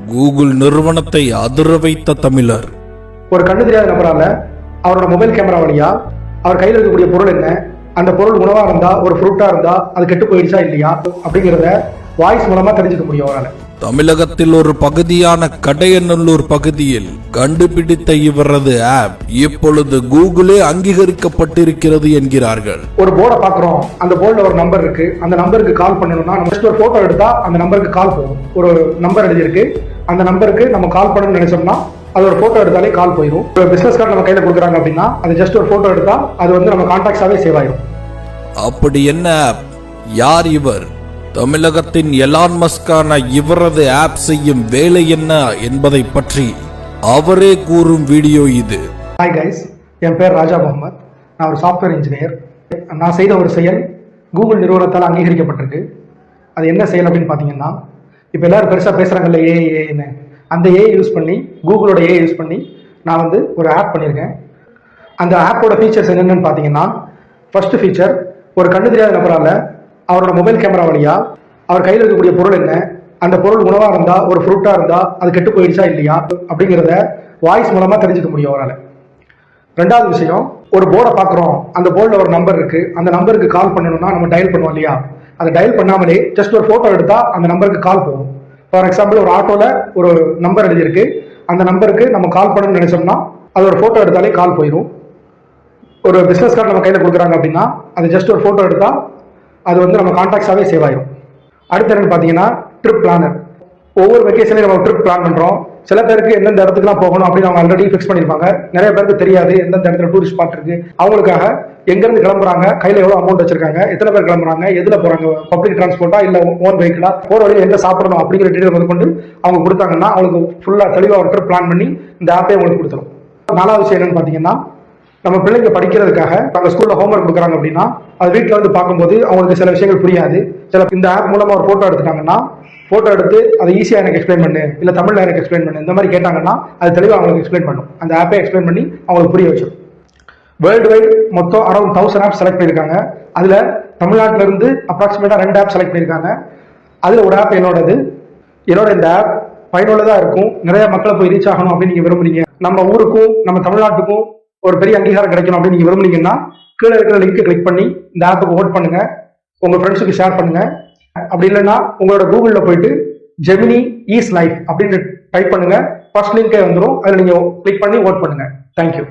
Google நிறுவனத்தை அதிர வைத்த தமிழர். ஒரு கண்ணு தெரியாத நபரால அவரோட மொபைல் கேமரா வழியா அவர் கையில் இருக்கக்கூடிய பொருள் என்ன, அந்த பொருள் உணவா இருந்தா, ஒரு ஃப்ரூட்டா இருந்தா அது கெட்டு போயிடுச்சா இல்லையா அப்படிங்கிறத வாய்ஸ் மூலமா தெரிஞ்சுக்க முடியும் அவரால். தமிழகத்தில் ஒரு பகுதியான கடையநல்லூர் பகுதியில் கண்டுபிடித்த இவரது ஆப் இப்பொழுது கூகுளே அங்கீகரிக்கப்பட்டிருக்கிறது என்கிறார்கள். ஒரு போர்டை பாக்குறோம், அந்த போர்டுல ஒரு நம்பர் இருக்கு, அந்த நம்பருக்கு கால் பண்ணணும்னா நம்ம ஒரு போட்டோ எடுத்தா அந்த நம்பருக்கு கால் போகும். ஒரு நம்பர் எழுதியிருக்கு, அந்த நம்பருக்கு நம்ம கால் பண்ணணும்னு நினைச்சோம்னா அது ஒரு போட்டோ எடுத்தாலே கால் போயிடும். ஒரு பிசினஸ் கார்டு நம்ம கையில கொடுக்குறாங்க அப்படின்னா அது ஜஸ்ட் ஒரு போட்டோ எடுத்தா அது வந்து நம்ம கான்டாக்ட்ஸாவே சேவ் ஆயிடும். அப்படி என்ன ஆப்? யார் இவர்? தமிழகத்தின் எலான் மஸ்கான இவரது ஆப் செய்யும் வேலை என்ன என்பதை பற்றி அவரே கூறும் வீடியோ இது. ஹாய் கைஸ், என் பேர் ராஜா முகமது. நான் ஒரு சாஃப்ட்வேர் இன்ஜினியர். நான் செய்த ஒரு செயல் கூகுள் நிறுவனத்தால் அங்கீகரிக்கப்பட்டிருக்கு. அது என்ன செயல் அப்படின்னு பார்த்தீங்கன்னா, இப்போ எல்லாரும் பெருசாக பேசுகிறாங்கல்ல ஏஐன்னு, அந்த ஏஐ யூஸ் பண்ணி, கூகுளோட ஏஐ யூஸ் பண்ணி நான் வந்து ஒரு ஆப் பண்ணியிருக்கேன். அந்த ஆப்போட ஃபீச்சர்ஸ் என்னென்னு பார்த்தீங்கன்னா, ஃபர்ஸ்ட் ஃபீச்சர், ஒரு கண்ணு தெரியாத நபரால் அவரோட மொபைல் கேமரா வழியா அவர் கையில் இருக்கக்கூடிய பொருள் என்ன, அந்த பொருள் உணவா இருந்தா, ஒரு ஃப்ரூட்டா இருந்தா அது கெட்டு போயிடுச்சா இல்லையா அப்படிங்கிறத வாய்ஸ் மூலமா தெரிஞ்சுக்க முடியும் அவரால். ரெண்டாவது விஷயம், ஒரு போர்டை பார்க்குறோம், அந்த போர்டில் ஒரு நம்பர் இருக்கு, அந்த நம்பருக்கு கால் பண்ணணும்னா நம்ம டயல் பண்ணுவோம் இல்லையா, அதை டயல் பண்ணாமலே ஜஸ்ட் ஒரு போட்டோ எடுத்தா அந்த நம்பருக்கு கால் போகும். ஃபார் எக்ஸாம்பிள், ஒரு ஆட்டோல ஒரு நம்பர் எழுதியிருக்கு, அந்த நம்பருக்கு நம்ம கால் பண்ணணும்னு நினைச்சோம்னா அது ஒரு போட்டோ எடுத்தாலே கால் போயிடும். ஒரு பிசினஸ் கார்டு நம்ம கையில் கொடுக்குறாங்க அப்படின்னா அது ஜஸ்ட் ஒரு போட்டோ எடுத்தா அது வந்து நம்ம கான்டாக்ட்ஸாவே சேவ் ஆயிடும். அடுத்து என்னன்னு பார்த்தீங்கன்னா, ட்ரிப் பிளானர். ஒவ்வொரு வெக்கேஷன்லையும் நம்ம ட்ரிப் பிளான் பண்ணுறோம். சில பேருக்கு எந்தெந்த இடத்துக்குலாம் போகணும் அப்படின்னு அவங்க ஆல்ரெடி ஃபிக்ஸ் பண்ணியிருப்பாங்க. நிறைய பேருக்கு தெரியாது எந்தெந்த இடத்துல டூரிஸ்ட் ஸ்பாட் இருக்கு. அவங்களுக்காக எங்கேருந்து கிளம்புறாங்க, கையில் எவ்வளோ அமௌண்ட் வச்சிருக்காங்க, எத்தனை பேர் கிளம்புறாங்க, எதில் போகிறாங்க, பப்ளிக் டிரான்ஸ்போர்ட்டா இல்லை ஓன் வெஹிக்கிளா, போகிற வழியில் எங்கே சாப்பிடணும் அப்படிங்கிற டீட்டெயில் முதற்கொண்டு அவங்க கொடுத்தாங்கன்னா அவங்களுக்கு ஃபுல்லாக தெளிவாக ஒரு ட்ரிப் பிளான் பண்ணி இந்த ஆப்பே அவங்களுக்கு கொடுத்துரும். நாலாவது விஷயம் என்னன்னு பார்த்தீங்கன்னா, நம்ம பிள்ளைங்க படிக்கிறதுக்காக நம்ம ஸ்கூல்ல ஹோம்ஒர்க் கொடுக்குறாங்க அப்படின்னா அது வீட்டில் வந்து பார்க்கும்போது அவங்களுக்கு சில விஷயங்கள் புரியாது. சில இந்த ஆப் மூலமா ஒரு போட்டோ எடுத்துட்டாங்கன்னா, போட்டோ எடுத்து அதை ஈஸியாக எனக்கு எக்ஸ்பிளைன் பண்ணு, இல்லை தமிழில் எனக்கு எக்ஸ்பிளைன் பண்ணு, இந்த மாதிரி கேட்டாங்கன்னா அது தெளிவாக அவங்களுக்கு எக்ஸ்பிளைன் பண்ணும். அந்த ஆப்பை எக்ஸ்பிளைன் பண்ணி அவங்களுக்கு புரிய வச்சிடும். வேர்ல்டு வைட் மொத்தம் அரௌண்ட் 1000 ஆப் செலக்ட் பண்ணியிருக்காங்க. அதில் தமிழ்நாட்டில இருந்து அப்ராக்சிமேட்டாக 2 ஆப் செலக்ட் பண்ணியிருக்காங்க. அதில் ஒரு ஆப் என்னோட இந்த ஆப் பயனுள்ளதாக இருக்கும், நிறைய மக்களை போய் ரீச் ஆகணும் அப்படின்னு நீங்கள் விரும்புறீங்க, நம்ம ஊருக்கும் நம்ம தமிழ்நாட்டுக்கும் ஒரு பெரிய அங்கீகாரம் கிடைக்கணும் அப்படின்னு நீங்க விரும்புனீங்கன்னா கீழே இருக்கிற லிங்கை கிளிக் பண்ணி இந்த ஆப்புக்கு ஓட் பண்ணுங்க, உங்க ஃப்ரெண்ட்ஸுக்கு ஷேர் பண்ணுங்க. அப்படி இல்லைன்னா உங்களோட கூகுள்ல போயிட்டு ஜெமினி ஈஸ் லைஃப் அப்படின்னு டைப் பண்ணுங்க, ஃபர்ஸ்ட் லிங்கே வந்துடும், அதில் நீங்க கிளிக் பண்ணி ஓட் பண்ணுங்க. தேங்க்யூ.